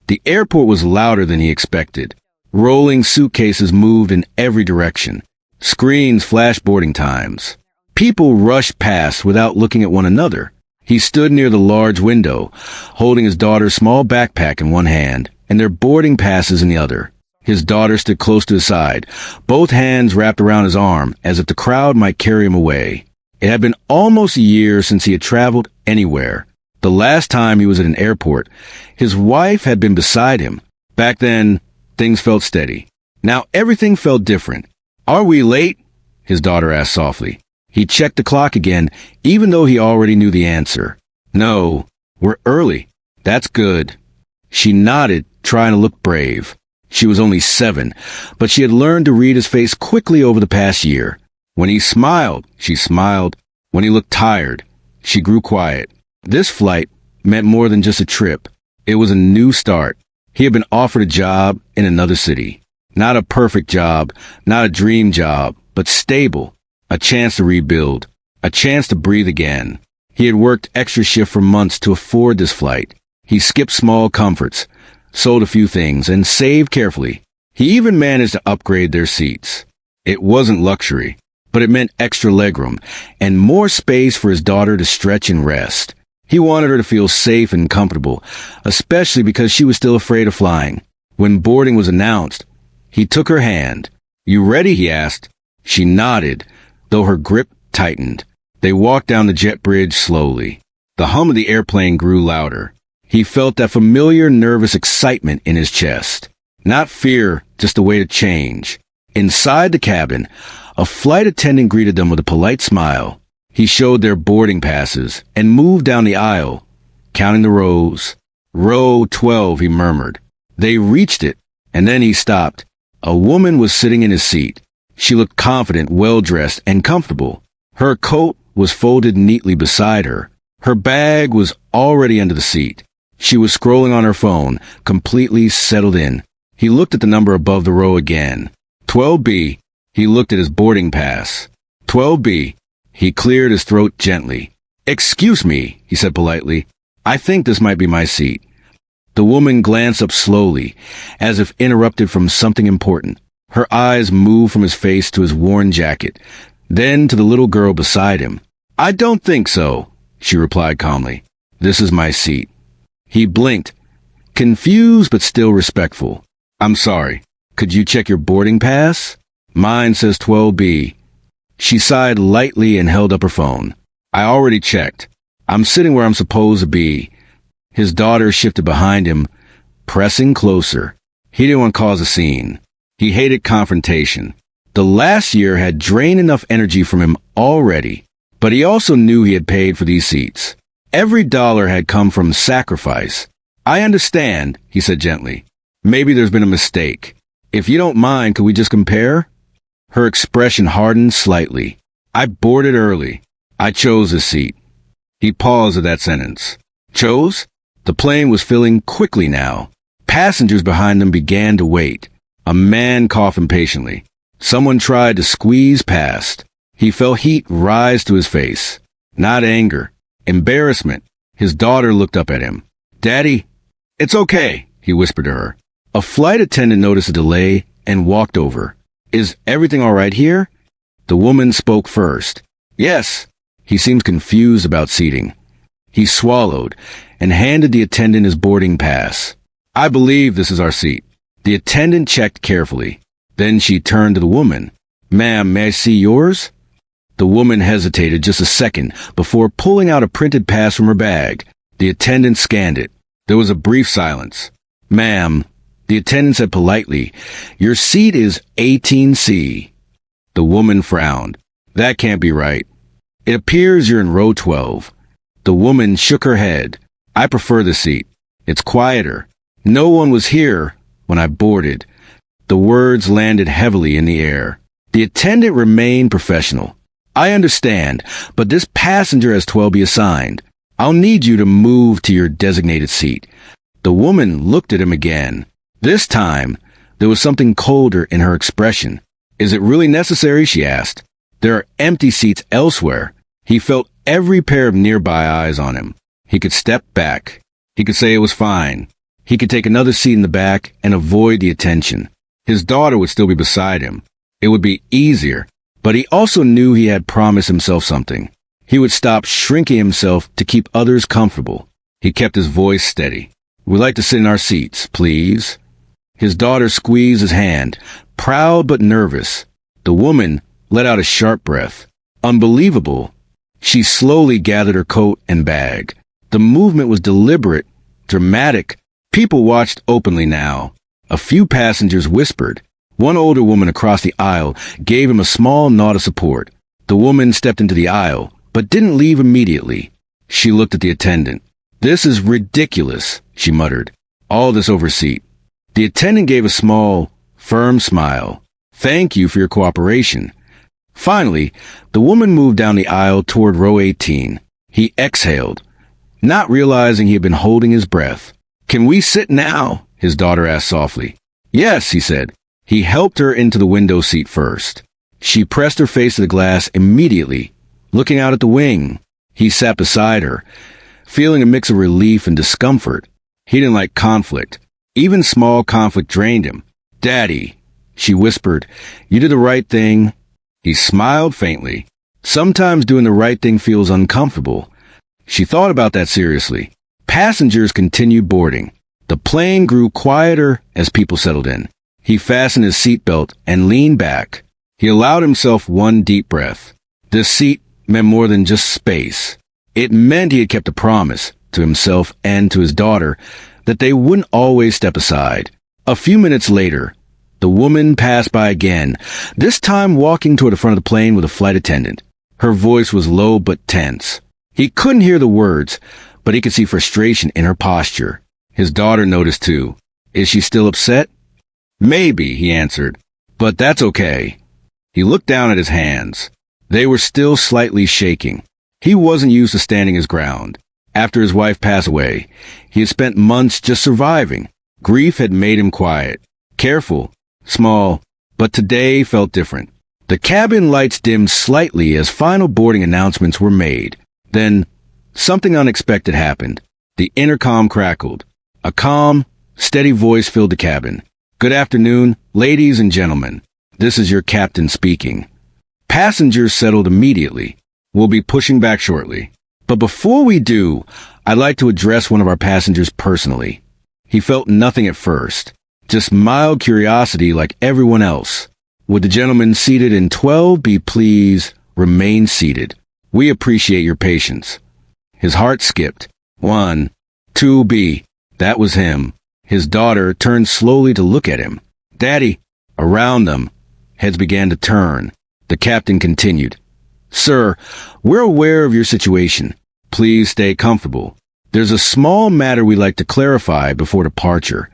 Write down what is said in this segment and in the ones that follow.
The airport was louder than he expected. Rolling suitcases moved in every direction. Screens flashed boarding times. People rushed past without looking at one another. He stood near the large window, holding his daughter's small backpack in one hand and their boarding passes in the other. His daughter stood close to his side, both hands wrapped around his arm as if the crowd might carry him away. It had been almost a year since he had traveled anywhere. The last time he was at an airport, his wife had been beside him. Back then, things felt steady. Now everything felt different. "Are we late?" his daughter asked softly. He checked the clock again, even though he already knew the answer. "No, we're early." "That's good." She nodded, trying to look brave. She was only 7, but she had learned to read his face quickly over the past year. When he smiled, she smiled. When he looked tired, she grew quiet. This flight meant more than just a trip. It was a new start. He had been offered a job in another city. Not a perfect job, not a dream job, but stable. A chance to rebuild. A chance to breathe again. He had worked extra shift for months to afford this flight. He skipped small comforts, sold a few things, and saved carefully. He even managed to upgrade their seats. It wasn't luxury, but it meant extra legroom and more space for his daughter to stretch and rest. He wanted her to feel safe and comfortable, especially because she was still afraid of flying. When boarding was announced, he took her hand. "You ready?" he asked. She nodded, though her grip tightened. They walked down the jet bridge slowly. The hum of the airplane grew louder. He felt that familiar, nervous excitement in his chest. Not fear, just a way to change. Inside the cabin, a flight attendant greeted them with a polite smile. He showed their boarding passes and moved down the aisle, counting the rows. "Row 12, he murmured. They reached it, and then he stopped. A woman was sitting in his seat. She looked confident, well-dressed, and comfortable. Her coat was folded neatly beside her. Her bag was already under the seat. She was scrolling on her phone, completely settled in. He looked at the number above the row again. 12B. He looked at his boarding pass. 12B. He cleared his throat gently. "Excuse me," he said politely. "I think this might be my seat." The woman glanced up slowly, as if interrupted from something important. Her eyes moved from his face to his worn jacket, then to the little girl beside him. "I don't think so," she replied calmly. "This is my seat." He blinked, confused but still respectful. "I'm sorry. Could you check your boarding pass?" "Mine says 12B. She sighed lightly and held up her phone. "I already checked. I'm sitting where I'm supposed to be." His daughter shifted behind him, pressing closer. He didn't want to cause a scene. He hated confrontation. The last year had drained enough energy from him already, but he also knew he had paid for these seats. Every dollar had come from sacrifice. "I understand," he said gently. "Maybe there's been a mistake. If you don't mind, could we just compare?" Her expression hardened slightly. "I boarded early. I chose a seat." He paused at that sentence. Chose? The plane was filling quickly now. Passengers behind them began to wait. A man coughed impatiently. Someone tried to squeeze past. He felt heat rise to his face. Not anger. Embarrassment. His daughter looked up at him. "Daddy?" "It's okay," he whispered to her. A flight attendant noticed a delay and walked over. "Is everything all right here?" The woman spoke first. "Yes." He seemed confused about seating. He swallowed and handed the attendant his boarding pass. "I believe this is our seat." The attendant checked carefully. Then she turned to the woman. "Ma'am, may I see yours?" The woman hesitated just a second before pulling out a printed pass from her bag. The attendant scanned it. There was a brief silence. "Ma'am," the attendant said politely, "your seat is 18C. The woman frowned. "That can't be right. It appears you're in row 12. The woman shook her head. "I prefer the seat. It's quieter. No one was here when I boarded." The words landed heavily in the air. The attendant remained professional. "I understand, but this passenger has 12B assigned. I'll need you to move to your designated seat." The woman looked at him again. This time, there was something colder in her expression. "Is it really necessary?" she asked. "There are empty seats elsewhere." He felt every pair of nearby eyes on him. He could step back. He could say it was fine. He could take another seat in the back and avoid the attention. His daughter would still be beside him. It would be easier, but he also knew he had promised himself something. He would stop shrinking himself to keep others comfortable. He kept his voice steady. "We'd like to sit in our seats, please." His daughter squeezed his hand, proud but nervous. The woman let out a sharp breath. Unbelievable. She slowly gathered her coat and bag. The movement was deliberate, dramatic. People watched openly now. A few passengers whispered. One older woman across the aisle gave him a small nod of support. The woman stepped into the aisle, but didn't leave immediately. She looked at the attendant. "This is ridiculous," she muttered. "All this over seat." The attendant gave a small, firm smile. "Thank you for your cooperation." Finally, the woman moved down the aisle toward row 18. He exhaled, not realizing he had been holding his breath. "Can we sit now?" his daughter asked softly. "Yes," he said. He helped her into the window seat first. She pressed her face to the glass immediately, looking out at the wing. He sat beside her, feeling a mix of relief and discomfort. He didn't like conflict. Even small conflict drained him. "Daddy," she whispered, "you did the right thing." He smiled faintly. Sometimes doing the right thing feels uncomfortable. She thought about that seriously. Passengers continued boarding. The plane grew quieter as people settled in. He fastened his seatbelt and leaned back. He allowed himself one deep breath. This seat meant more than just space. It meant he had kept a promise to himself and to his daughter that they wouldn't always step aside. A few minutes later, the woman passed by again, this time walking toward the front of the plane with a flight attendant. Her voice was low but tense. He couldn't hear the words, but he could see frustration in her posture. His daughter noticed too. "Is she still upset?" "Maybe," he answered, "but that's okay." He looked down at his hands. They were still slightly shaking. He wasn't used to standing his ground. After his wife passed away, he had spent months just surviving. Grief had made him quiet, careful, small, but today felt different. The cabin lights dimmed slightly as final boarding announcements were made. Then, something unexpected happened. The intercom crackled. A calm, steady voice filled the cabin. "Good afternoon, ladies and gentlemen. This is your captain speaking." Passengers settled immediately. "We'll be pushing back shortly. But before we do, I'd like to address one of our passengers personally." He felt nothing at first, just mild curiosity like everyone else. "Would the gentleman seated in 12B please remain seated? We appreciate your patience." His heart skipped. 1, 2B. That was him. His daughter turned slowly to look at him. "Daddy." Around them, heads began to turn. The captain continued. "Sir, we're aware of your situation. Please stay comfortable. There's a small matter we'd like to clarify before departure."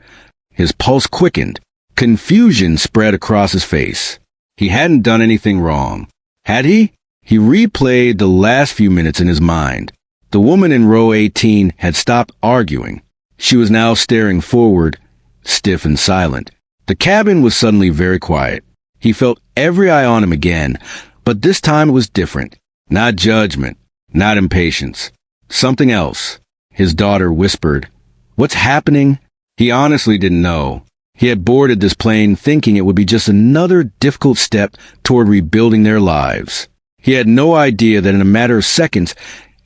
His pulse quickened. Confusion spread across his face. He hadn't done anything wrong. Had he? He replayed the last few minutes in his mind. The woman in row 18 had stopped arguing. She was now staring forward, stiff and silent. The cabin was suddenly very quiet. He felt every eye on him again, but this time it was different. Not judgment, not impatience. Something else. His daughter whispered, "What's happening?" He honestly didn't know. He had boarded this plane thinking it would be just another difficult step toward rebuilding their lives. He had no idea that in a matter of seconds,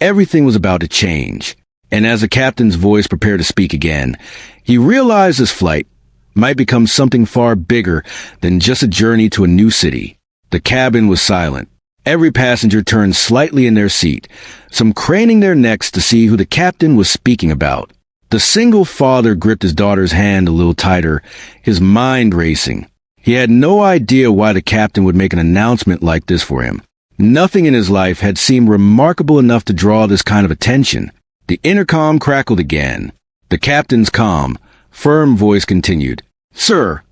everything was about to change. And as the captain's voice prepared to speak again, he realized this flight might become something far bigger than just a journey to a new city. The cabin was silent. Every passenger turned slightly in their seat, some craning their necks to see who the captain was speaking about. The single father gripped his daughter's hand a little tighter, his mind racing. He had no idea why the captain would make an announcement like this for him. Nothing in his life had seemed remarkable enough to draw this kind of attention. The intercom crackled again. The captain's calm, firm voice continued. "Sir,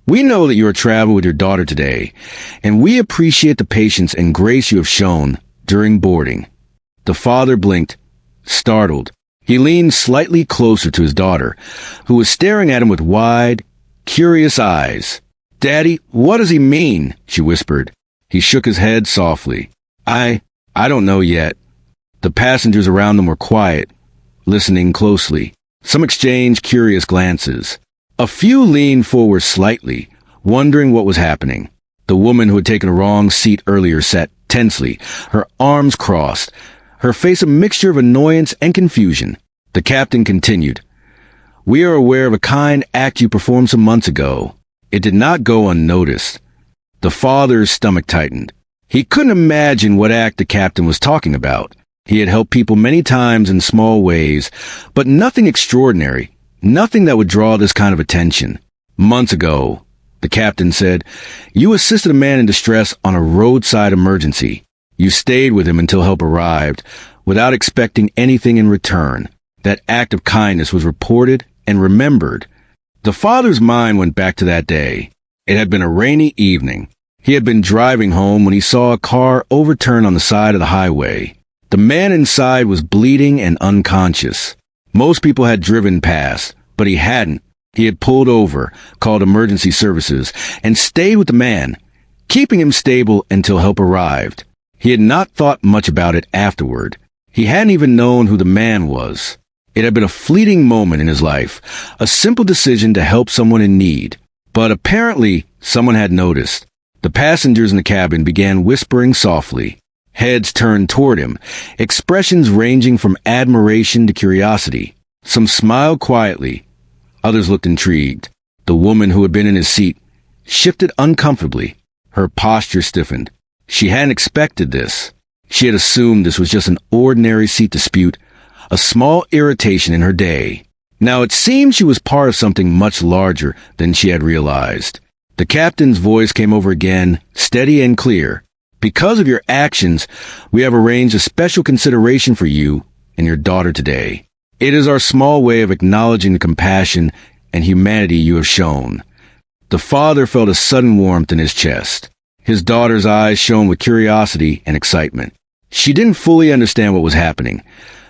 we know that you are traveling with your daughter today, and we appreciate the patience and grace you have shown during boarding." The father blinked, startled. He leaned slightly closer to his daughter, who was staring at him with wide, curious eyes. "Daddy, what does he mean?" she whispered. He shook his head softly. I don't know yet." The passengers around them were quiet, listening closely. Some exchanged curious glances. A few leaned forward slightly, wondering what was happening. The woman who had taken a wrong seat earlier sat tensely, her arms crossed, her face a mixture of annoyance and confusion. The captain continued, "We are aware of a kind act you performed some months ago. It did not go unnoticed." The father's stomach tightened. He couldn't imagine what act the captain was talking about. He had helped people many times in small ways, but nothing extraordinary, nothing that would draw this kind of attention. "Months ago," the captain said, "you assisted a man in distress on a roadside emergency. You stayed with him until help arrived, without expecting anything in return. That act of kindness was reported and remembered." The father's mind went back to that day. It had been a rainy evening. He had been driving home when he saw a car overturn on the side of the highway. The man inside was bleeding and unconscious. Most people had driven past, but he hadn't. He had pulled over, called emergency services, and stayed with the man, keeping him stable until help arrived. He had not thought much about it afterward. He hadn't even known who the man was. It had been a fleeting moment in his life, a simple decision to help someone in need. But apparently, someone had noticed. The passengers in the cabin began whispering softly. Heads turned toward him, expressions ranging from admiration to curiosity. Some smiled quietly. Others looked intrigued. The woman who had been in his seat shifted uncomfortably. Her posture stiffened. She hadn't expected this. She had assumed this was just an ordinary seat dispute, a small irritation in her day. Now it seemed she was part of something much larger than she had realized. The captain's voice came over again, steady and clear. "Because of your actions, we have arranged a special consideration for you and your daughter today. It is our small way of acknowledging the compassion and humanity you have shown." The father felt a sudden warmth in his chest. His daughter's eyes shone with curiosity and excitement. She didn't fully understand what was happening,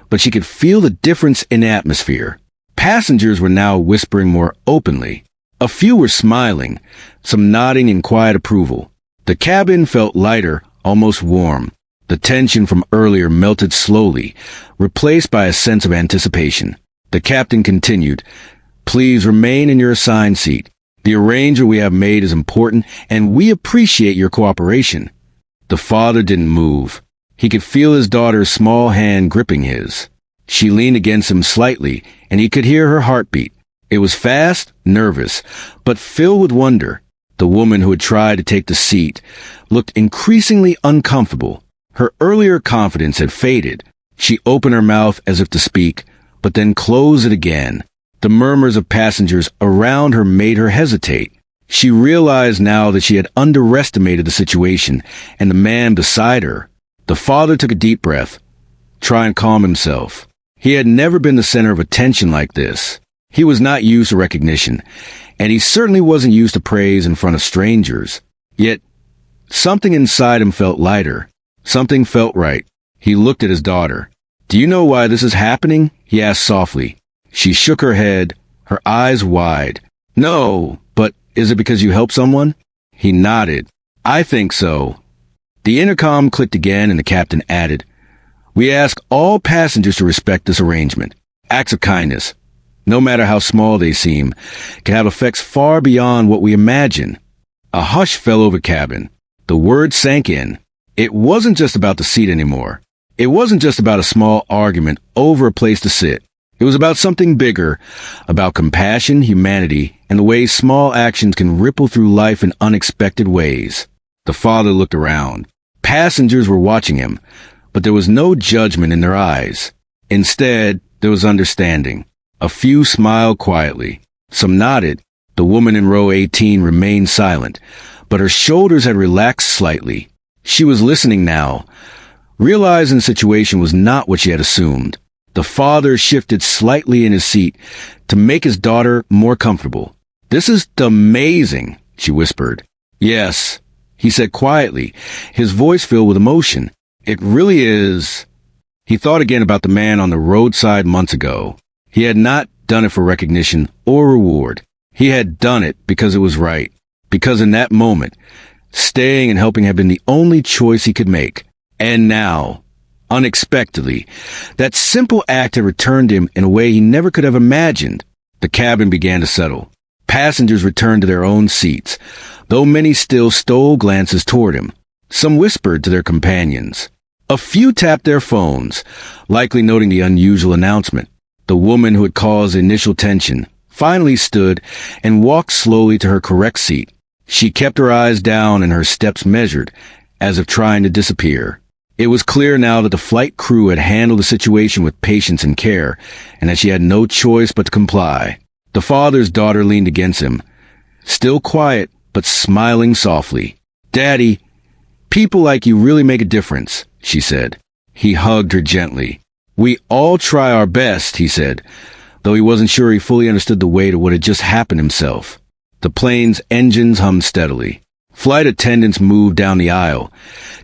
but she could feel the difference in atmosphere. Passengers were now whispering more openly. A few were smiling, some nodding in quiet approval. The cabin felt lighter, almost warm. The tension from earlier melted slowly, replaced by a sense of anticipation. The captain continued, "Please remain in your assigned seat. The arrangement we have made is important, and we appreciate your cooperation." The father didn't move. He could feel his daughter's small hand gripping his. She leaned against him slightly, and he could hear her heartbeat. It was fast, nervous, but filled with wonder. The woman who had tried to take the seat looked increasingly uncomfortable. Her earlier confidence had faded. She opened her mouth as if to speak, but then closed it again. The murmurs of passengers around her made her hesitate. She realized now that she had underestimated the situation and the man beside her. The father took a deep breath, trying to calm himself. He had never been the center of attention like this. He was not used to recognition, and he certainly wasn't used to praise in front of strangers. Yet, something inside him felt lighter. Something felt right. He looked at his daughter. "Do you know why this is happening?" he asked softly. She shook her head, her eyes wide. "No, but is it because you helped someone?" He nodded. "I think so." The intercom clicked again and the captain added, "We ask all passengers to respect this arrangement. Acts of kindness, no matter how small they seem, can have effects far beyond what we imagine." A hush fell over the cabin. The words sank in. It wasn't just about the seat anymore. It wasn't just about a small argument over a place to sit. It was about something bigger, about compassion, humanity, and the way small actions can ripple through life in unexpected ways. The father looked around. Passengers were watching him, but there was no judgment in their eyes. Instead, there was understanding. A few smiled quietly. Some nodded. The woman in row 18 remained silent, but her shoulders had relaxed slightly. She was listening now, realizing the situation was not what she had assumed. The father shifted slightly in his seat to make his daughter more comfortable. "This is amazing," she whispered. "Yes," he said quietly, his voice filled with emotion. "It really is." He thought again about the man on the roadside months ago. He had not done it for recognition or reward. He had done it because it was right. Because in that moment, staying and helping had been the only choice he could make. And now, Unexpectedly, that simple act had returned him in a way he never could have imagined. The cabin began to settle. Passengers returned to their own seats, though many still stole glances toward him. Some whispered to their companions. A few tapped their phones, likely noting the unusual announcement. The woman who had caused initial tension finally stood and walked slowly to her correct seat. She kept her eyes down and her steps measured, as if trying to disappear. It was clear now that the flight crew had handled the situation with patience and care, and that she had no choice but to comply. The father's daughter leaned against him, still quiet, but smiling softly. "Daddy, people like you really make a difference," she said. He hugged her gently. "We all try our best," he said, though he wasn't sure he fully understood the weight of what had just happened himself. The plane's engines hummed steadily. Flight attendants moved down the aisle,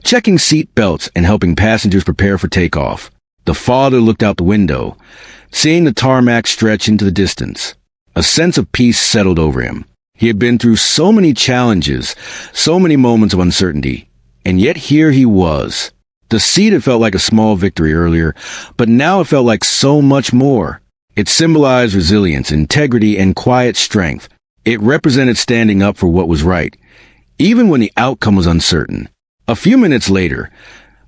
checking seat belts and helping passengers prepare for takeoff. The father looked out the window, seeing the tarmac stretch into the distance. A sense of peace settled over him. He had been through so many challenges, so many moments of uncertainty, and yet here he was. The seat had felt like a small victory earlier, but now it felt like so much more. It symbolized resilience, integrity, and quiet strength. It represented standing up for what was right, even when the outcome was uncertain. A few minutes later,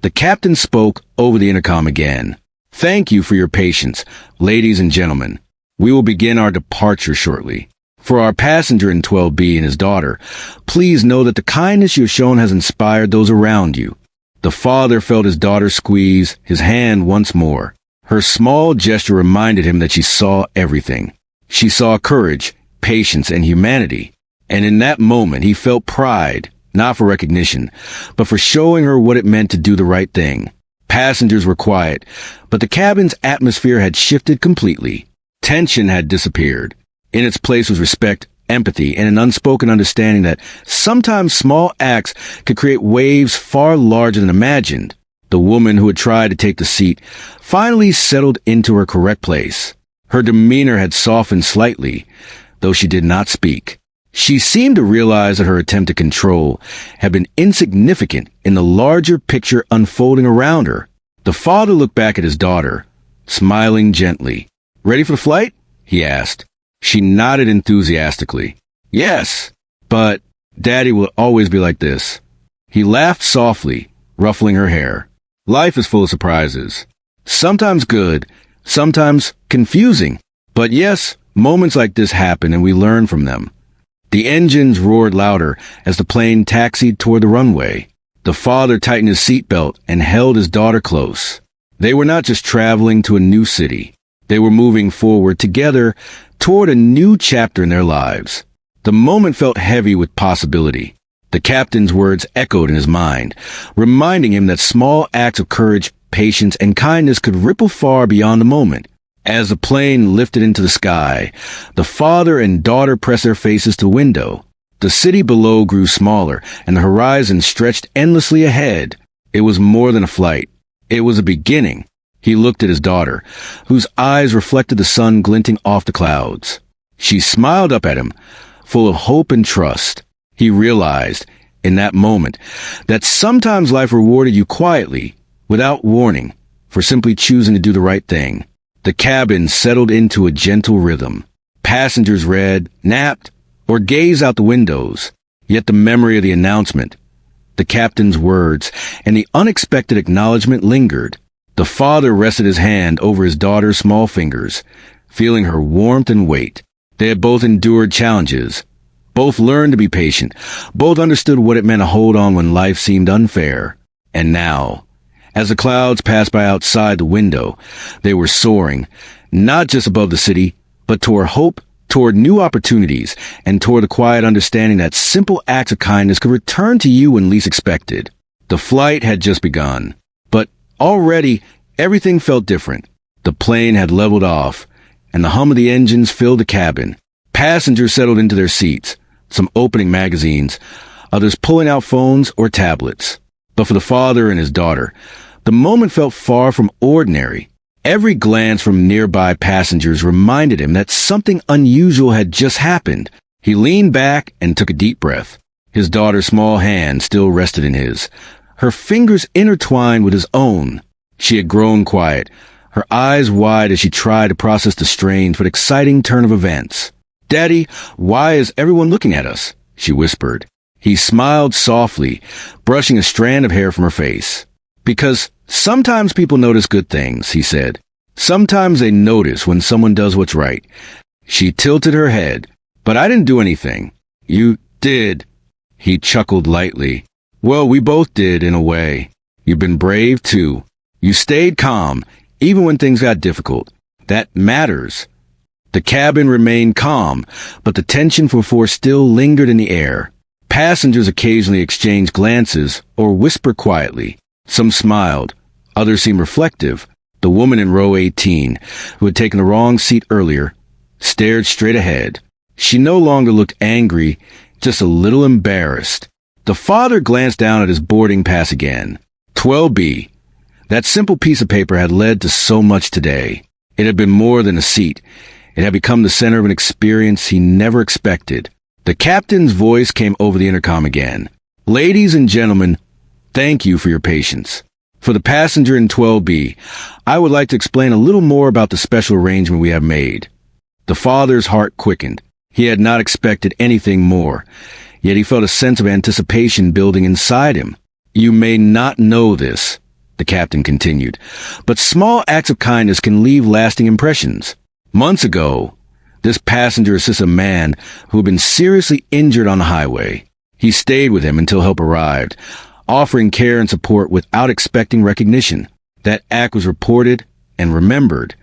the captain spoke over the intercom again. "Thank you for your patience, ladies and gentlemen. We will begin our departure shortly. For our passenger in 12B and his daughter, please know that the kindness you have shown has inspired those around you." The father felt his daughter squeeze his hand once more. Her small gesture reminded him that she saw everything. She saw courage, patience, and humanity. And in that moment, he felt pride, not for recognition, but for showing her what it meant to do the right thing. Passengers were quiet, but the cabin's atmosphere had shifted completely. Tension had disappeared. In its place was respect, empathy, and an unspoken understanding that sometimes small acts could create waves far larger than imagined. The woman who had tried to take the seat finally settled into her correct place. Her demeanor had softened slightly, though she did not speak. She seemed to realize that her attempt to control had been insignificant in the larger picture unfolding around her. The father looked back at his daughter, smiling gently. "Ready for the flight?" he asked. She nodded enthusiastically. "Yes, but Daddy will always be like this." He laughed softly, ruffling her hair. "Life is full of surprises. Sometimes good, sometimes confusing. But yes, moments like this happen and we learn from them." The engines roared louder as the plane taxied toward the runway. The father tightened his seatbelt and held his daughter close. They were not just traveling to a new city. They were moving forward together toward a new chapter in their lives. The moment felt heavy with possibility. The captain's words echoed in his mind, reminding him that small acts of courage, patience, and kindness could ripple far beyond the moment. As the plane lifted into the sky, the father and daughter pressed their faces to the window. The city below grew smaller, and the horizon stretched endlessly ahead. It was more than a flight. It was a beginning. He looked at his daughter, whose eyes reflected the sun glinting off the clouds. She smiled up at him, full of hope and trust. He realized, in that moment, that sometimes life rewarded you quietly, without warning, for simply choosing to do the right thing. The cabin settled into a gentle rhythm. Passengers read, napped, or gazed out the windows. Yet the memory of the announcement, the captain's words, and the unexpected acknowledgement lingered. The father rested his hand over his daughter's small fingers, feeling her warmth and weight. They had both endured challenges. Both learned to be patient. Both understood what it meant to hold on when life seemed unfair. And now, as the clouds passed by outside the window, they were soaring, not just above the city, but toward hope, toward new opportunities, and toward the quiet understanding that simple acts of kindness could return to you when least expected. The flight had just begun, but already everything felt different. The plane had leveled off, and the hum of the engines filled the cabin. Passengers settled into their seats, some opening magazines, others pulling out phones or tablets. But for the father and his daughter, the moment felt far from ordinary. Every glance from nearby passengers reminded him that something unusual had just happened. He leaned back and took a deep breath. His daughter's small hand still rested in his, her fingers intertwined with his own. She had grown quiet, her eyes wide as she tried to process the strange but exciting turn of events. "Daddy, why is everyone looking at us?" she whispered. He smiled softly, brushing a strand of hair from her face. "Because sometimes people notice good things," he said. "Sometimes they notice when someone does what's right." She tilted her head. "But I didn't do anything." "You did." He chuckled lightly. "Well, we both did, in a way. You've been brave, too. You stayed calm, even when things got difficult. That matters." The cabin remained calm, but the tension for force still lingered in the air. Passengers occasionally exchanged glances or whispered quietly. Some smiled. Others seemed reflective. The woman in row 18, who had taken the wrong seat earlier, stared straight ahead. She no longer looked angry, just a little embarrassed. The father glanced down at his boarding pass again. 12B. That simple piece of paper had led to so much today. It had been more than a seat. It had become the center of an experience he never expected. The captain's voice came over the intercom again. "Ladies and gentlemen, thank you for your patience. For the passenger in 12B, I would like to explain a little more about the special arrangement we have made." The father's heart quickened. He had not expected anything more, yet he felt a sense of anticipation building inside him. "You may not know this," the captain continued, "but small acts of kindness can leave lasting impressions. Months ago, this passenger assisted a man who had been seriously injured on the highway. He stayed with him until help arrived, offering care and support without expecting recognition. That act was reported and remembered."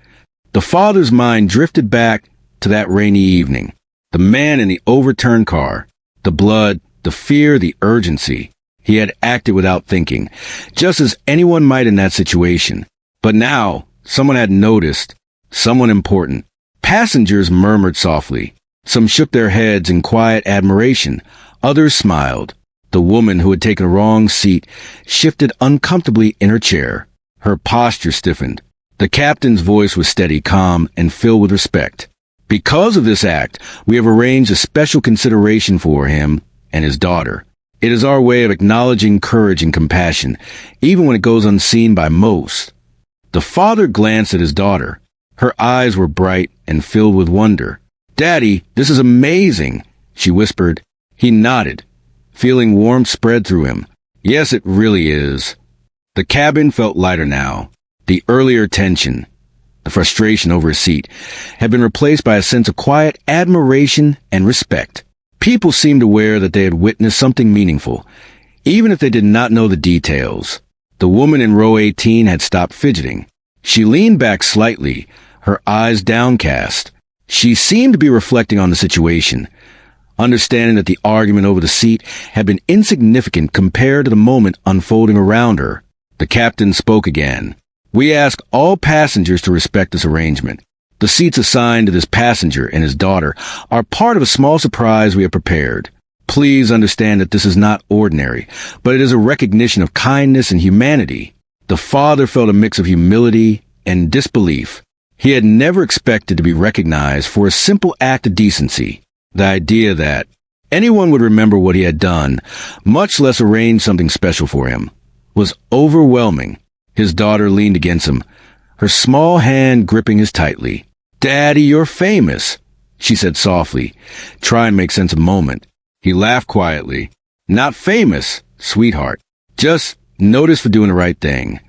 The father's mind drifted back to that rainy evening. The man in the overturned car. The blood, the fear, the urgency. He had acted without thinking, just as anyone might in that situation. But now, someone had noticed. Someone important. Passengers murmured softly. Some shook their heads in quiet admiration. Others smiled. The woman who had taken a wrong seat shifted uncomfortably in her chair. Her posture stiffened. The captain's voice was steady, calm, and filled with respect. "Because of this act, we have arranged a special consideration for him and his daughter. It is our way of acknowledging courage and compassion, even when it goes unseen by most." The father glanced at his daughter. Her eyes were bright and filled with wonder. "Daddy, this is amazing," she whispered. He nodded, feeling warmth spread through him. "Yes, it really is." The cabin felt lighter now. The earlier tension, the frustration over his seat, had been replaced by a sense of quiet admiration and respect. People seemed aware that they had witnessed something meaningful, even if they did not know the details. The woman in row 18 had stopped fidgeting. She leaned back slightly, her eyes downcast. She seemed to be reflecting on the situation, understanding that the argument over the seat had been insignificant compared to the moment unfolding around her. The captain spoke again. "We ask all passengers to respect this arrangement. The seats assigned to this passenger and his daughter are part of a small surprise we have prepared. Please understand that this is not ordinary, but it is a recognition of kindness and humanity." The father felt a mix of humility and disbelief. He had never expected to be recognized for a simple act of decency. The idea that anyone would remember what he had done, much less arrange something special for him, was overwhelming. His daughter leaned against him, her small hand gripping his tightly. "Daddy, you're famous," she said softly, trying to make sense of the moment. He laughed quietly. "Not famous, sweetheart. Just noticed for doing the right thing."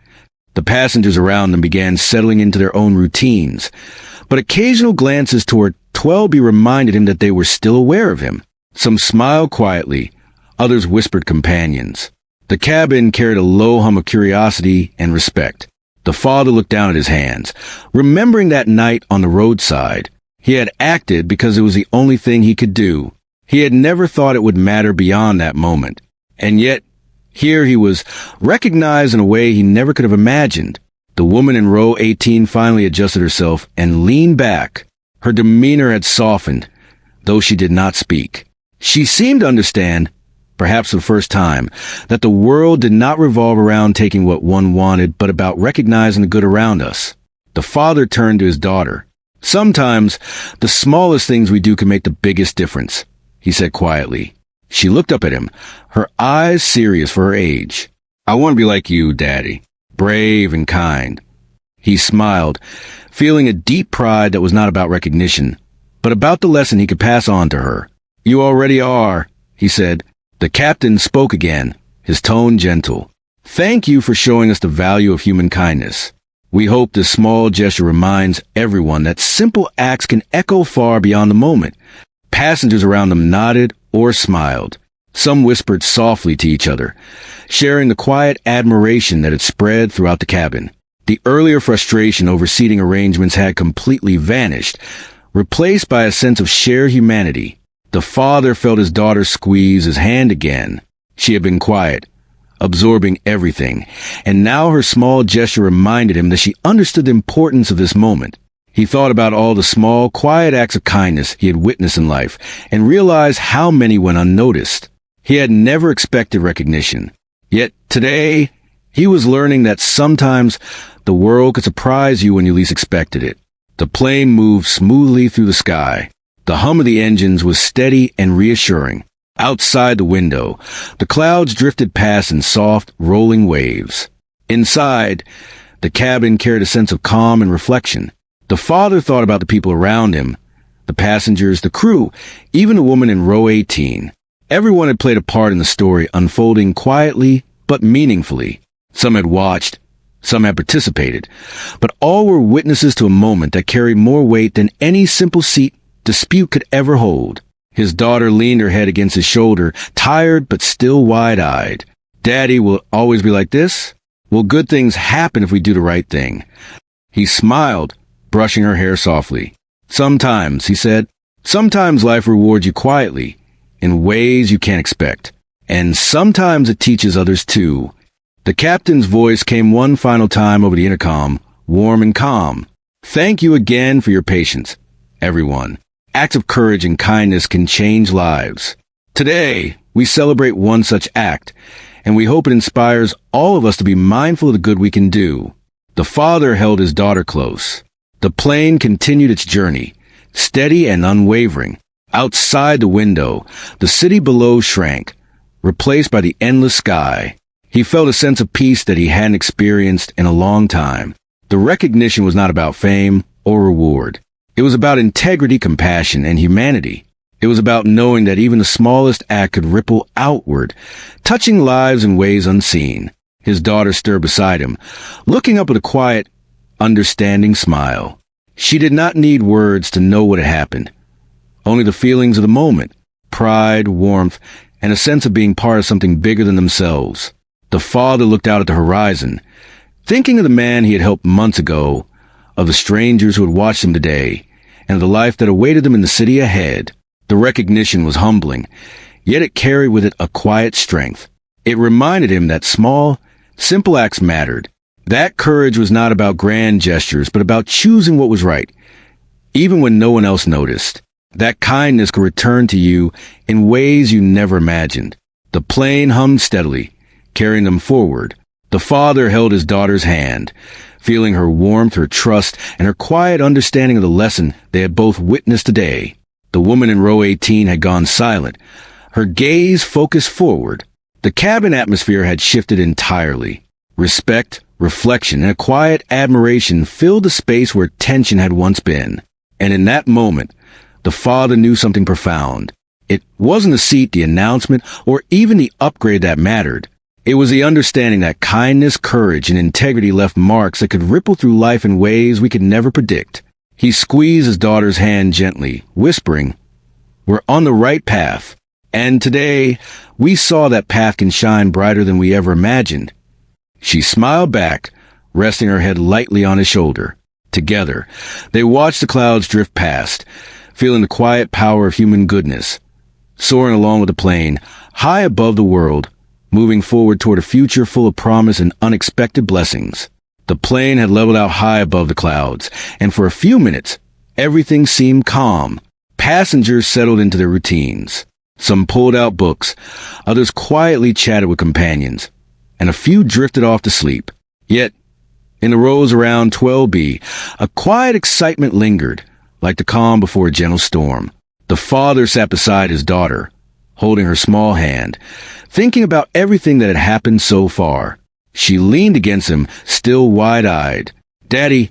The passengers around them began settling into their own routines, but occasional glances toward 12B reminded him that they were still aware of him. Some smiled quietly, others whispered companions. The cabin carried a low hum of curiosity and respect. The father looked down at his hands, remembering that night on the roadside. He had acted because it was the only thing he could do. He had never thought it would matter beyond that moment. And yet, here he was, recognized in a way he never could have imagined. The woman in row 18 finally adjusted herself and leaned back. Her demeanor had softened, though she did not speak. She seemed to understand, perhaps for the first time, that the world did not revolve around taking what one wanted, but about recognizing the good around us. The father turned to his daughter. "Sometimes, the smallest things we do can make the biggest difference," he said quietly. She looked up at him, her eyes serious for her age. "I want to be like you, Daddy." brave and kind. He smiled, feeling a deep pride that was not about recognition, but about the lesson he could pass on to her. "You already are," he said. The captain spoke again, his tone gentle. "Thank you for showing us the value of human kindness. We hope this small gesture reminds everyone that simple acts can echo far beyond the moment." Passengers around them nodded or smiled. Some whispered softly to each other, sharing the quiet admiration that had spread throughout the cabin. The earlier frustration over seating arrangements had completely vanished, replaced by a sense of shared humanity. The father felt his daughter squeeze his hand again. She had been quiet, absorbing everything, and now her small gesture reminded him that she understood the importance of this moment. He thought about all the small, quiet acts of kindness he had witnessed in life, and realized how many went unnoticed. He had never expected recognition. Yet today, he was learning that sometimes the world could surprise you when you least expected it. The plane moved smoothly through the sky. The hum of the engines was steady and reassuring. Outside the window, the clouds drifted past in soft, rolling waves. Inside, the cabin carried a sense of calm and reflection. The father thought about the people around him, the passengers, the crew, even the woman in row 18. Everyone had played a part in the story, unfolding quietly but meaningfully. Some had watched, some had participated, but all were witnesses to a moment that carried more weight than any simple seat dispute could ever hold. His daughter leaned her head against his shoulder, tired but still wide-eyed. "Daddy will always be like this? Will good things happen if we do the right thing?" He smiled, brushing her hair softly. "Sometimes," he said, "sometimes life rewards you quietly, in ways you can't expect. And sometimes it teaches others too." The captain's voice came one final time over the intercom, warm and calm. "Thank you again for your patience, everyone. Acts of courage and kindness can change lives. Today, we celebrate one such act, and we hope it inspires all of us to be mindful of the good we can do." The father held his daughter close. The plane continued its journey, steady and unwavering. Outside the window, the city below shrank, replaced by the endless sky. He felt a sense of peace that he hadn't experienced in a long time. The recognition was not about fame or reward. It was about integrity, compassion, and humanity. It was about knowing that even the smallest act could ripple outward, touching lives in ways unseen. His daughter stirred beside him, looking up with a quiet, understanding smile. She did not need words to know what had happened. Only the feelings of the moment, pride, warmth, and a sense of being part of something bigger than themselves. The father looked out at the horizon, thinking of the man he had helped months ago, of the strangers who had watched him today, and of the life that awaited them in the city ahead. The recognition was humbling, yet it carried with it a quiet strength. It reminded him that small, simple acts mattered. That courage was not about grand gestures, but about choosing what was right, even when no one else noticed. That kindness could return to you in ways you never imagined. The plane hummed steadily, carrying them forward. The father held his daughter's hand, feeling her warmth, her trust, and her quiet understanding of the lesson they had both witnessed today. The woman in row 18 had gone silent, her gaze focused forward. The cabin atmosphere had shifted entirely. Respect, reflection, and a quiet admiration filled the space where tension had once been. And in that moment, the father knew something profound. It wasn't the seat, the announcement, or even the upgrade that mattered. It was the understanding that kindness, courage, and integrity left marks that could ripple through life in ways we could never predict. He squeezed his daughter's hand gently, whispering, "We're on the right path. And today, we saw that path can shine brighter than we ever imagined." She smiled back, resting her head lightly on his shoulder. Together, they watched the clouds drift past, feeling the quiet power of human goodness. Soaring along with the plane, high above the world, moving forward toward a future full of promise and unexpected blessings. The plane had leveled out high above the clouds, and for a few minutes, everything seemed calm. Passengers settled into their routines. Some pulled out books, others quietly chatted with companions, and a few drifted off to sleep. Yet, in the rows around 12B, a quiet excitement lingered, like the calm before a gentle storm. The father sat beside his daughter, holding her small hand, thinking about everything that had happened so far. She leaned against him, still wide-eyed. "Daddy,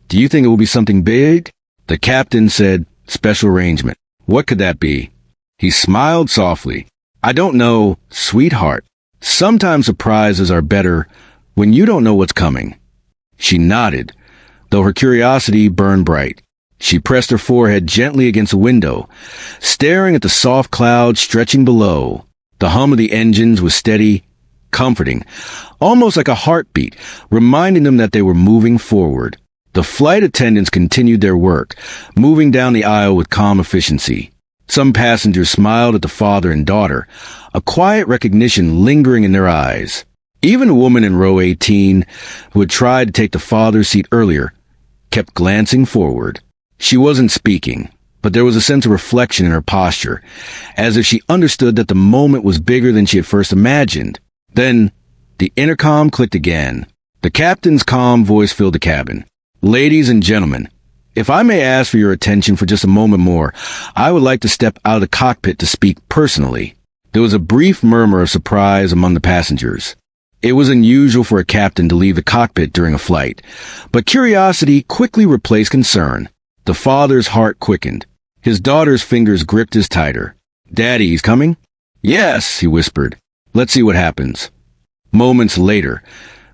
do you think it will be something big?" The captain said, "Special arrangement." "What could that be?" He smiled softly. "I don't know, sweetheart. Sometimes surprises are better when you don't know what's coming." She nodded, though her curiosity burned bright. She pressed her forehead gently against the window, staring at the soft clouds stretching below. The hum of the engines was steady, comforting, almost like a heartbeat, reminding them that they were moving forward. The flight attendants continued their work, moving down the aisle with calm efficiency. Some passengers smiled at the father and daughter, a quiet recognition lingering in their eyes. Even a woman in row 18, who had tried to take the father's seat earlier, kept glancing forward. She wasn't speaking, but there was a sense of reflection in her posture, as if she understood that the moment was bigger than she had first imagined. Then, the intercom clicked again. The captain's calm voice filled the cabin. "Ladies and gentlemen, if I may ask for your attention for just a moment more, I would like to step out of the cockpit to speak personally." There was a brief murmur of surprise among the passengers. It was unusual for a captain to leave the cockpit during a flight, but curiosity quickly replaced concern. The father's heart quickened. His daughter's fingers gripped his tighter. "Daddy, he's coming?" "Yes," he whispered. "Let's see what happens." Moments later,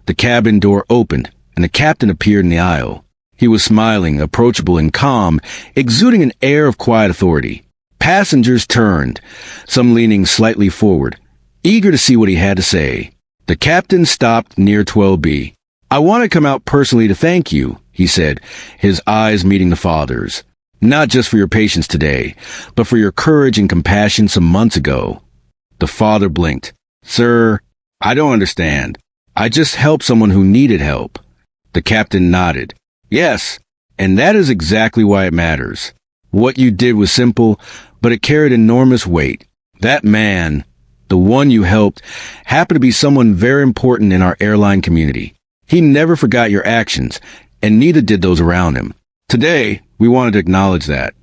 the cabin door opened, and the captain appeared in the aisle. He was smiling, approachable and calm, exuding an air of quiet authority. Passengers turned, some leaning slightly forward, eager to see what he had to say. The captain stopped near 12B. "I want to come out personally to thank you," he said, his eyes meeting the father's. "Not just for your patience today, but for your courage and compassion some months ago." The father blinked. "Sir, I don't understand. I just helped someone who needed help." The captain nodded. "Yes, and that is exactly why it matters. What you did was simple, but it carried enormous weight. That man, the one you helped, happened to be someone very important in our airline community. He never forgot your actions, and neither did those around him. Today, we wanted to acknowledge that."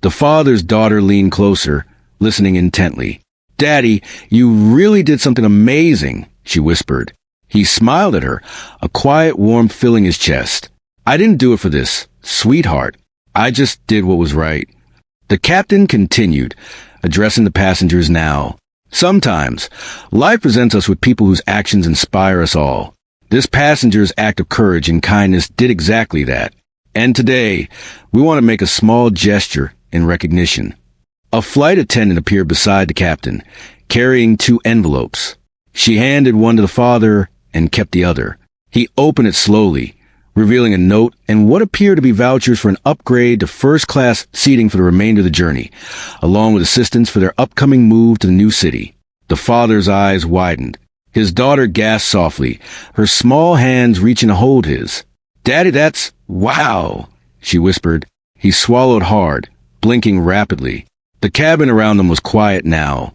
The father's daughter leaned closer, listening intently. "Daddy, you really did something amazing," she whispered. He smiled at her, a quiet warmth filling his chest. "I didn't do it for this, sweetheart. I just did what was right." The captain continued, addressing the passengers now. "Sometimes, life presents us with people whose actions inspire us all. This passenger's act of courage and kindness did exactly that. And today, we want to make a small gesture in recognition." A flight attendant appeared beside the captain, carrying 2 envelopes. She handed one to the father and kept the other. He opened it slowly, revealing a note and what appeared to be vouchers for an upgrade to first-class seating for the remainder of the journey, along with assistance for their upcoming move to the new city. The father's eyes widened. His daughter gasped softly, her small hands reaching to hold his. "Daddy, that's... wow," she whispered. He swallowed hard, blinking rapidly. The cabin around them was quiet now,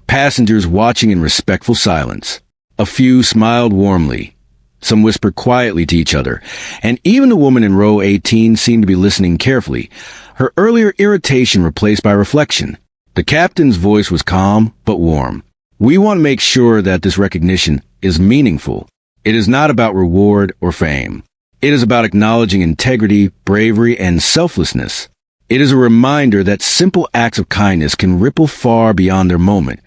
passengers watching in respectful silence. A few smiled warmly. Some whispered quietly to each other, and even the woman in row 18 seemed to be listening carefully, her earlier irritation replaced by reflection. The captain's voice was calm but warm. "We want to make sure that this recognition is meaningful. It is not about reward or fame. It is about acknowledging integrity, bravery, and selflessness. It is a reminder that simple acts of kindness can ripple far beyond their moment."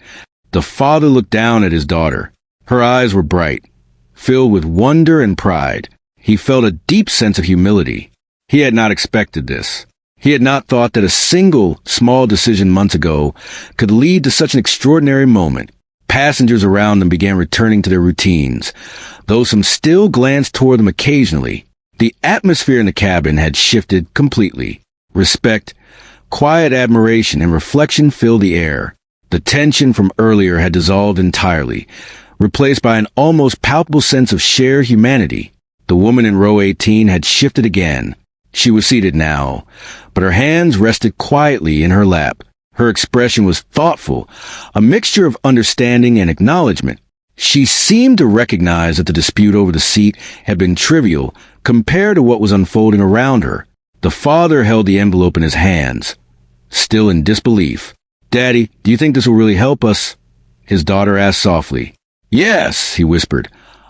The father looked down at his daughter. Her eyes were bright, filled with wonder and pride. He felt a deep sense of humility. He had not expected this. He had not thought that a single small decision months ago could lead to such an extraordinary moment. Passengers around them began returning to their routines, though some still glanced toward them occasionally. The atmosphere in the cabin had shifted completely. Respect, quiet admiration, and reflection filled the air. The tension from earlier had dissolved entirely, replaced by an almost palpable sense of shared humanity. The woman in row 18 had shifted again. She was seated now, but her hands rested quietly in her lap. Her expression was thoughtful, a mixture of understanding and acknowledgement. She seemed to recognize that the dispute over the seat had been trivial compared to what was unfolding around her. The father held the envelope in his hands, still in disbelief. "Daddy, do you think this will really help us?" his daughter asked softly. "Yes," he whispered,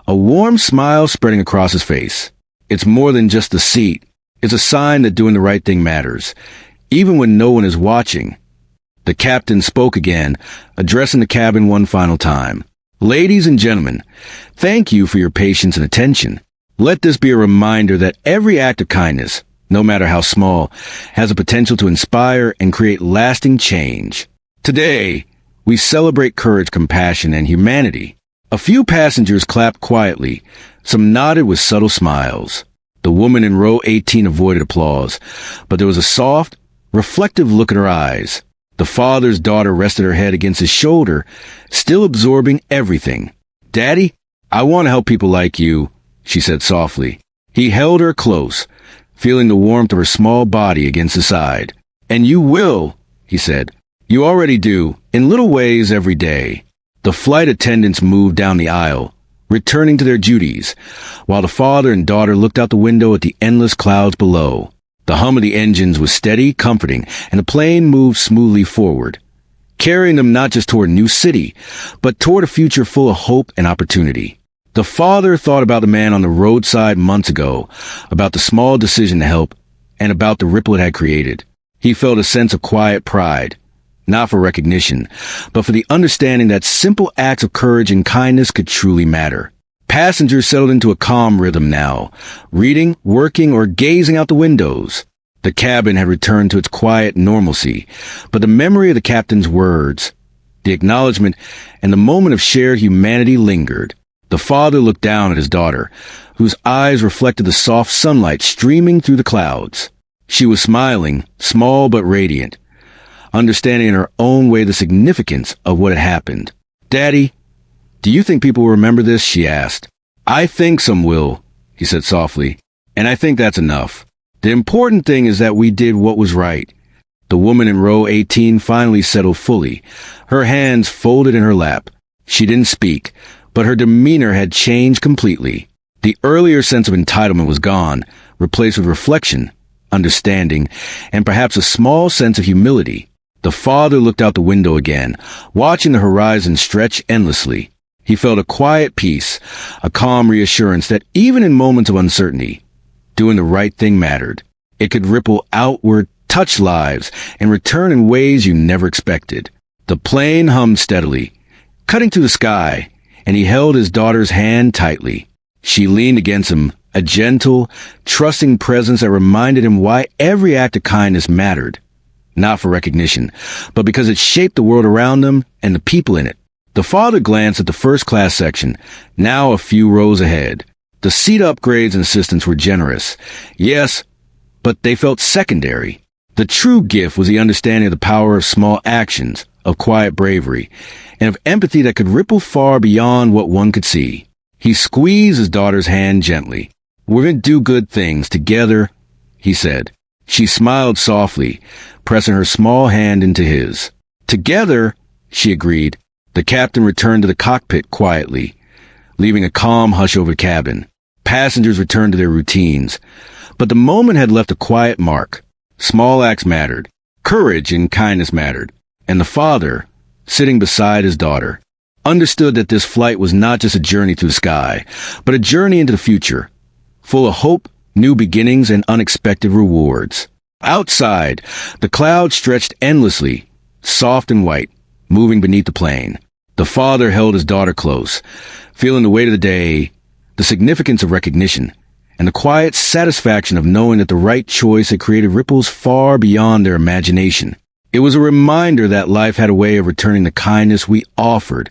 a warm smile spreading across his face. It's more than just the seat. It's a sign that doing the right thing matters, even when no one is watching. The captain spoke again, addressing the cabin one final time. Ladies and gentlemen, thank you for your patience and attention. Let this be a reminder that every act of kindness, no matter how small, has the potential to inspire and create lasting change. Today, we celebrate courage, compassion, and humanity. A few passengers clapped quietly. Some nodded with subtle smiles. The woman in row 18 avoided applause, but there was a soft, reflective look in her eyes. The father's daughter rested her head against his shoulder, still absorbing everything. "Daddy, I want to help people like you," she said softly. He held her close, feeling the warmth of her small body against his side. "And you will," he said. "You already do, in little ways every day." The flight attendants moved down the aisle, returning to their duties, while the father and daughter looked out the window at the endless clouds below. The hum of the engines was steady, comforting, and the plane moved smoothly forward, carrying them not just toward a new city, but toward a future full of hope and opportunity. The father thought about the man on the roadside months ago, about the small decision to help, and about the ripple it had created. He felt a sense of quiet pride, not for recognition, but for the understanding that simple acts of courage and kindness could truly matter. Passengers settled into a calm rhythm now, reading, working, or gazing out the windows. The cabin had returned to its quiet normalcy, but the memory of the captain's words, the acknowledgement, and the moment of shared humanity lingered. The father looked down at his daughter, whose eyes reflected the soft sunlight streaming through the clouds. She was smiling, small but radiant, understanding in her own way the significance of what had happened. "Daddy, do you think people will remember this?" she asked. "I think some will," he said softly, "and I think that's enough. The important thing is that we did what was right." The woman in row 18 finally settled fully, her hands folded in her lap. She didn't speak, but her demeanor had changed completely. The earlier sense of entitlement was gone, replaced with reflection, understanding, and perhaps a small sense of humility. The father looked out the window again, watching the horizon stretch endlessly. He felt a quiet peace, a calm reassurance that even in moments of uncertainty, doing the right thing mattered. It could ripple outward, touch lives, and return in ways you never expected. The plane hummed steadily, cutting through the sky, and he held his daughter's hand tightly. She leaned against him, a gentle, trusting presence that reminded him why every act of kindness mattered. Not for recognition, but because it shaped the world around them and the people in it. The father glanced at the first-class section, now a few rows ahead. The seat upgrades and assistance were generous. Yes, but they felt secondary. The true gift was the understanding of the power of small actions, of quiet bravery, and of empathy that could ripple far beyond what one could see. He squeezed his daughter's hand gently. "We're going to do good things together," he said. She smiled softly, pressing her small hand into his. "Together," she agreed. The captain returned to the cockpit quietly, leaving a calm hush over the cabin. Passengers returned to their routines, but the moment had left a quiet mark. Small acts mattered. Courage and kindness mattered. And the father, sitting beside his daughter, understood that this flight was not just a journey through the sky, but a journey into the future, full of hope, new beginnings, and unexpected rewards. Outside, the clouds stretched endlessly, soft and white, moving beneath the plane. The father held his daughter close, feeling the weight of the day, the significance of recognition, and the quiet satisfaction of knowing that the right choice had created ripples far beyond their imagination. It was a reminder that life had a way of returning the kindness we offered,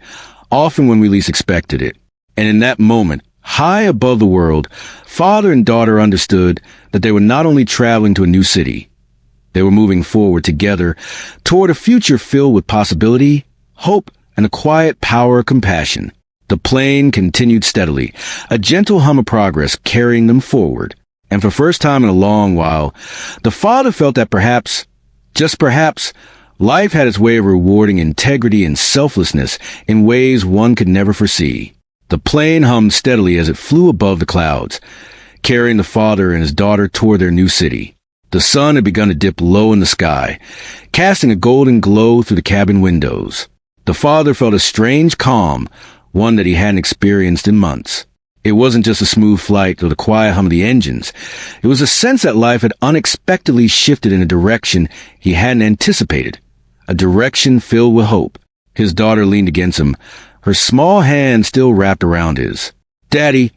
often when we least expected it. And in that moment, high above the world, father and daughter understood that they were not only traveling to a new city, they were moving forward together toward a future filled with possibility, hope, and the quiet power of compassion. The plane continued steadily, a gentle hum of progress carrying them forward. And for the first time in a long while, the father felt that perhaps, just perhaps, life had its way of rewarding integrity and selflessness in ways one could never foresee. The plane hummed steadily as it flew above the clouds, carrying the father and his daughter toward their new city. The sun had begun to dip low in the sky, casting a golden glow through the cabin windows. The father felt a strange calm, one that he hadn't experienced in months. It wasn't just a smooth flight or the quiet hum of the engines. It was a sense that life had unexpectedly shifted in a direction he hadn't anticipated. A direction filled with hope. His daughter leaned against him, her small hand still wrapped around his. "Daddy,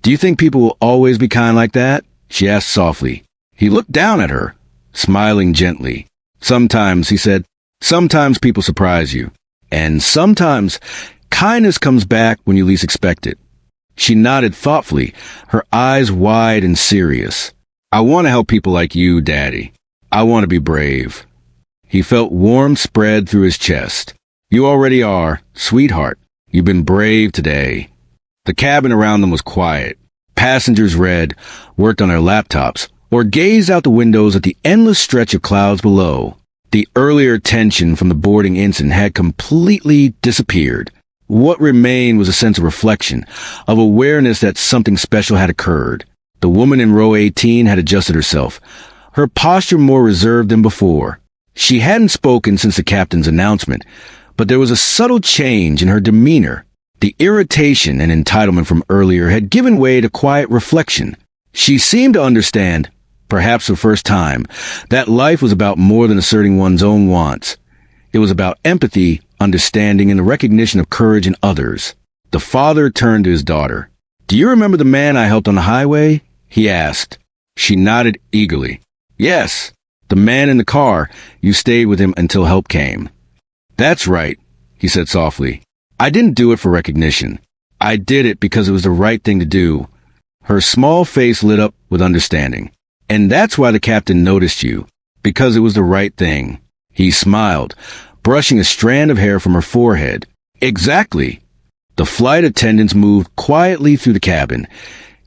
do you think people will always be kind like that?" she asked softly. He looked down at her, smiling gently. "Sometimes," he said, "sometimes people surprise you. And sometimes kindness comes back when you least expect it." She nodded thoughtfully, her eyes wide and serious. "I want to help people like you, Daddy. I want to be brave." He felt warmth spread through his chest. "You already are, sweetheart. You've been brave today." The cabin around them was quiet. Passengers read, worked on their laptops, or gazed out the windows at the endless stretch of clouds below. The earlier tension from the boarding incident had completely disappeared. What remained was a sense of reflection, of awareness that something special had occurred. The woman in row 18 had adjusted herself, her posture more reserved than before. She hadn't spoken since the captain's announcement, but there was a subtle change in her demeanor. The irritation and entitlement from earlier had given way to quiet reflection. She seemed to understand, perhaps for the first time, that life was about more than asserting one's own wants. It was about empathy, understanding, and the recognition of courage in others. The father turned to his daughter. "Do you remember the man I helped on the highway?" he asked. She nodded eagerly. "Yes, the man in the car. You stayed with him until help came." "That's right," he said softly. "I didn't do it for recognition. I did it because it was the right thing to do." Her small face lit up with understanding. "And that's why the captain noticed you, because it was the right thing." He smiled, brushing a strand of hair from her forehead. "Exactly." The flight attendants moved quietly through the cabin,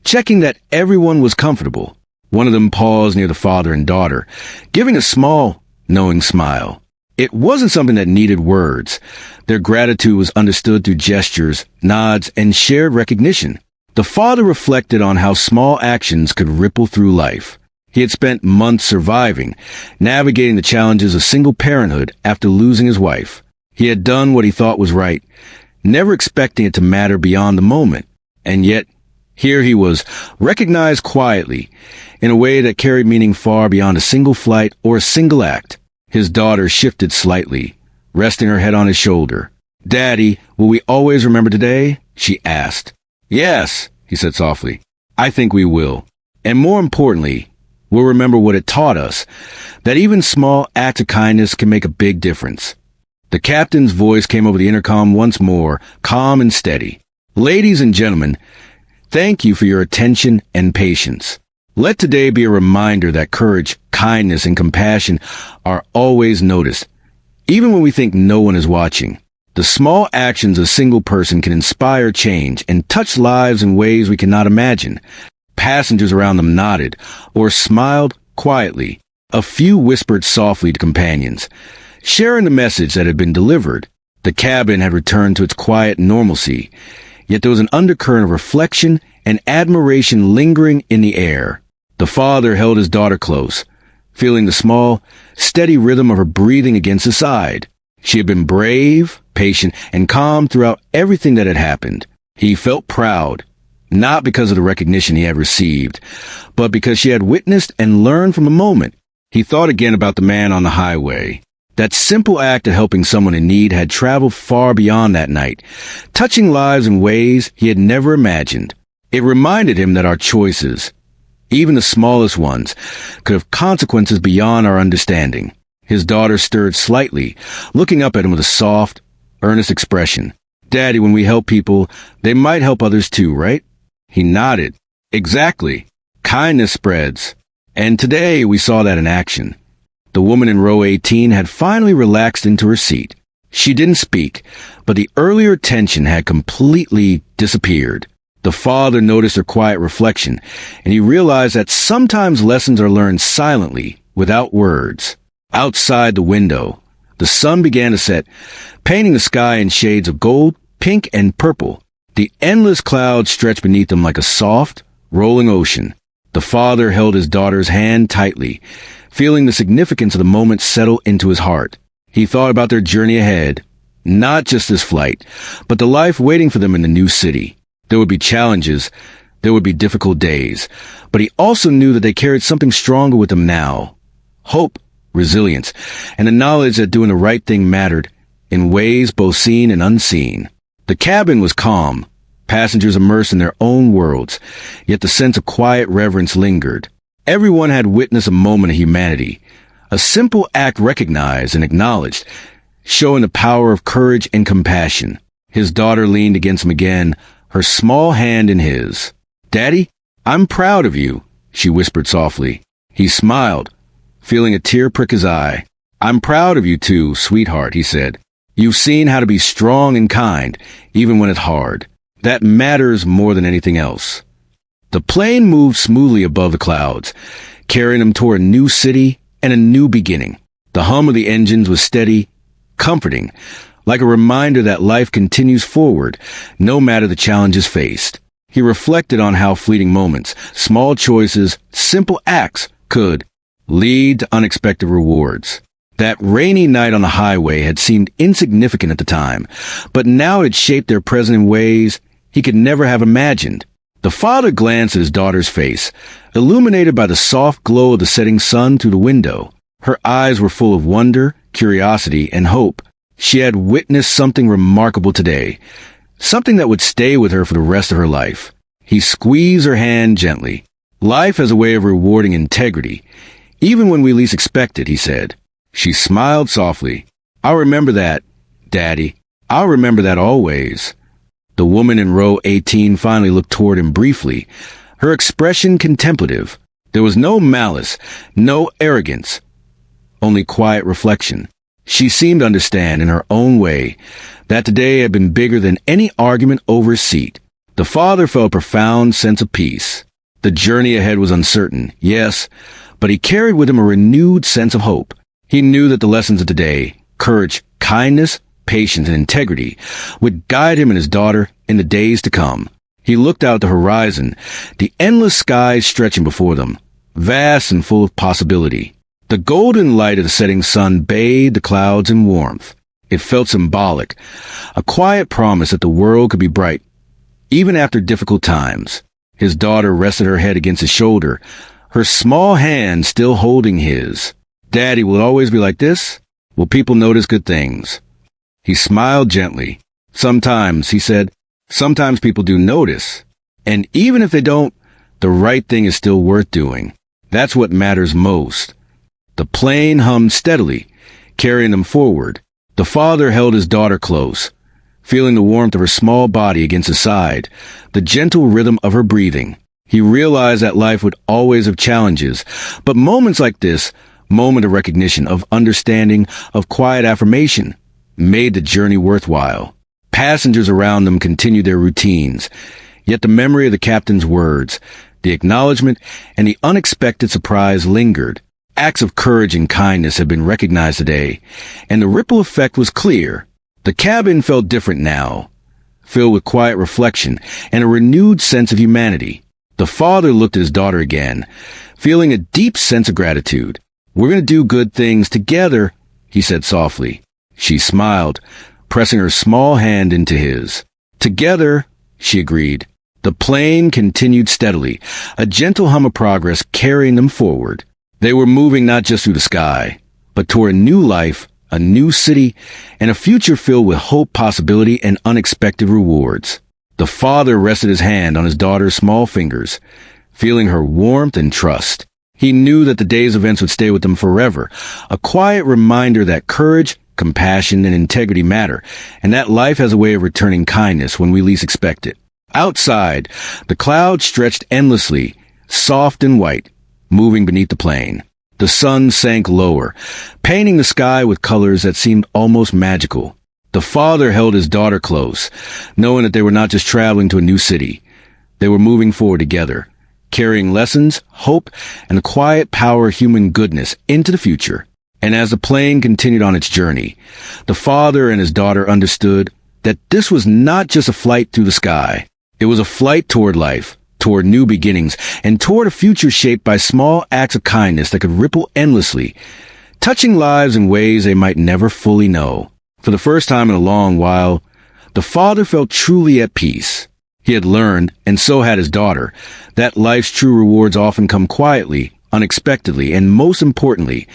checking that everyone was comfortable. One of them paused near the father and daughter, giving a small, knowing smile. It wasn't something that needed words. Their gratitude was understood through gestures, nods, and shared recognition. The father reflected on how small actions could ripple through life. He had spent months surviving, navigating the challenges of single parenthood after losing his wife. He had done what he thought was right, never expecting it to matter beyond the moment. And yet, here he was, recognized quietly, in a way that carried meaning far beyond a single flight or a single act. His daughter shifted slightly, resting her head on his shoulder. "Daddy, will we always remember today?" she asked. "Yes," he said softly. "I think we will. And more importantly, we'll remember what it taught us, that even small acts of kindness can make a big difference." The captain's voice came over the intercom once more, calm and steady. "Ladies and gentlemen, thank you for your attention and patience. Let today be a reminder that courage, kindness, and compassion are always noticed, even when we think no one is watching. The small actions of a single person can inspire change and touch lives in ways we cannot imagine." Passengers around them nodded or smiled quietly. A few whispered softly to companions, sharing the message that had been delivered. The cabin had returned to its quiet normalcy, yet there was an undercurrent of reflection and admiration lingering in the air. The father held his daughter close, feeling the small, steady rhythm of her breathing against his side. She had been brave, patient, and calm throughout everything that had happened. He felt proud, not because of the recognition he had received, but because she had witnessed and learned from the moment. He thought again about the man on the highway. That simple act of helping someone in need had traveled far beyond that night, touching lives in ways he had never imagined. It reminded him that our choices, even the smallest ones, could have consequences beyond our understanding. His daughter stirred slightly, looking up at him with a soft, earnest expression. "Daddy, when we help people, they might help others too, right?" He nodded. "Exactly. Kindness spreads." And today we saw that in action. The woman in row 18 had finally relaxed into her seat. She didn't speak, but the earlier tension had completely disappeared. The father noticed her quiet reflection, and he realized that sometimes lessons are learned silently, without words. Outside the window, the sun began to set, painting the sky in shades of gold, pink, and purple. The endless clouds stretched beneath them like a soft, rolling ocean. The father held his daughter's hand tightly, feeling the significance of the moment settle into his heart. He thought about their journey ahead, not just this flight, but the life waiting for them in the new city. There would be challenges, there would be difficult days, but he also knew that they carried something stronger with them now. Hope, resilience, and the knowledge that doing the right thing mattered in ways both seen and unseen. The cabin was calm, passengers immersed in their own worlds, yet the sense of quiet reverence lingered. Everyone had witnessed a moment of humanity, a simple act recognized and acknowledged, showing the power of courage and compassion. His daughter leaned against him again, her small hand in his. "Daddy, I'm proud of you," she whispered softly. He smiled, feeling a tear prick his eye. "I'm proud of you too, sweetheart," he said. "You've seen how to be strong and kind, even when it's hard. That matters more than anything else." The plane moved smoothly above the clouds, carrying them toward a new city and a new beginning. The hum of the engines was steady, comforting, like a reminder that life continues forward, no matter the challenges faced. He reflected on how fleeting moments, small choices, simple acts could lead to unexpected rewards. That rainy night on the highway had seemed insignificant at the time, but now it had shaped their present in ways he could never have imagined. The father glanced at his daughter's face, illuminated by the soft glow of the setting sun through the window. Her eyes were full of wonder, curiosity, and hope. She had witnessed something remarkable today, something that would stay with her for the rest of her life. He squeezed her hand gently. "Life has a way of rewarding integrity, even when we least expect it," he said. She smiled softly. "I'll remember that, Daddy. I'll remember that always." The woman in row 18 finally looked toward him briefly, her expression contemplative. There was no malice, no arrogance, only quiet reflection. She seemed to understand in her own way that today had been bigger than any argument over a seat. The father felt a profound sense of peace. The journey ahead was uncertain, yes, but he carried with him a renewed sense of hope. He knew that the lessons of today, courage, kindness, patience, and integrity, would guide him and his daughter in the days to come. He looked out the horizon, the endless skies stretching before them, vast and full of possibility. The golden light of the setting sun bathed the clouds in warmth. It felt symbolic, a quiet promise that the world could be bright, even after difficult times. His daughter rested her head against his shoulder, her small hand still holding his. "Daddy, will it always be like this? Will people notice good things?" He smiled gently. "Sometimes," he said, "sometimes people do notice. And even if they don't, the right thing is still worth doing. That's what matters most." The plane hummed steadily, carrying them forward. The father held his daughter close, feeling the warmth of her small body against his side, the gentle rhythm of her breathing. He realized that life would always have challenges, but moments like this, moment of recognition, of understanding, of quiet affirmation, made the journey worthwhile. Passengers around them continued their routines, yet the memory of the captain's words, the acknowledgement, and the unexpected surprise lingered. Acts of courage and kindness had been recognized today, and the ripple effect was clear. The cabin felt different now, filled with quiet reflection and a renewed sense of humanity. The father looked at his daughter again, feeling a deep sense of gratitude. "We're going to do good things together," he said softly. She smiled, pressing her small hand into his. "Together," she agreed. The plane continued steadily, a gentle hum of progress carrying them forward. They were moving not just through the sky, but toward a new life, a new city, and a future filled with hope, possibility, and unexpected rewards. The father rested his hand on his daughter's small fingers, feeling her warmth and trust. He knew that the day's events would stay with them forever, a quiet reminder that courage, compassion, and integrity matter, and that life has a way of returning kindness when we least expect it. Outside, the clouds stretched endlessly, soft and white, moving beneath the plane. The sun sank lower, painting the sky with colors that seemed almost magical. The father held his daughter close, knowing that they were not just traveling to a new city. They were moving forward together, carrying lessons, hope, and the quiet power of human goodness into the future. And as the plane continued on its journey, the father and his daughter understood that this was not just a flight through the sky. It was a flight toward life, toward new beginnings, and toward a future shaped by small acts of kindness that could ripple endlessly, touching lives in ways they might never fully know. For the first time in a long while, the father felt truly at peace. He had learned, and so had his daughter, that life's true rewards often come quietly, unexpectedly, and most importantly,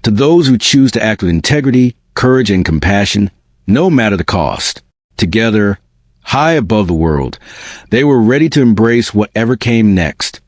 to those who choose to act with integrity, courage, and compassion, no matter the cost. Together, high above the world, they were ready to embrace whatever came next.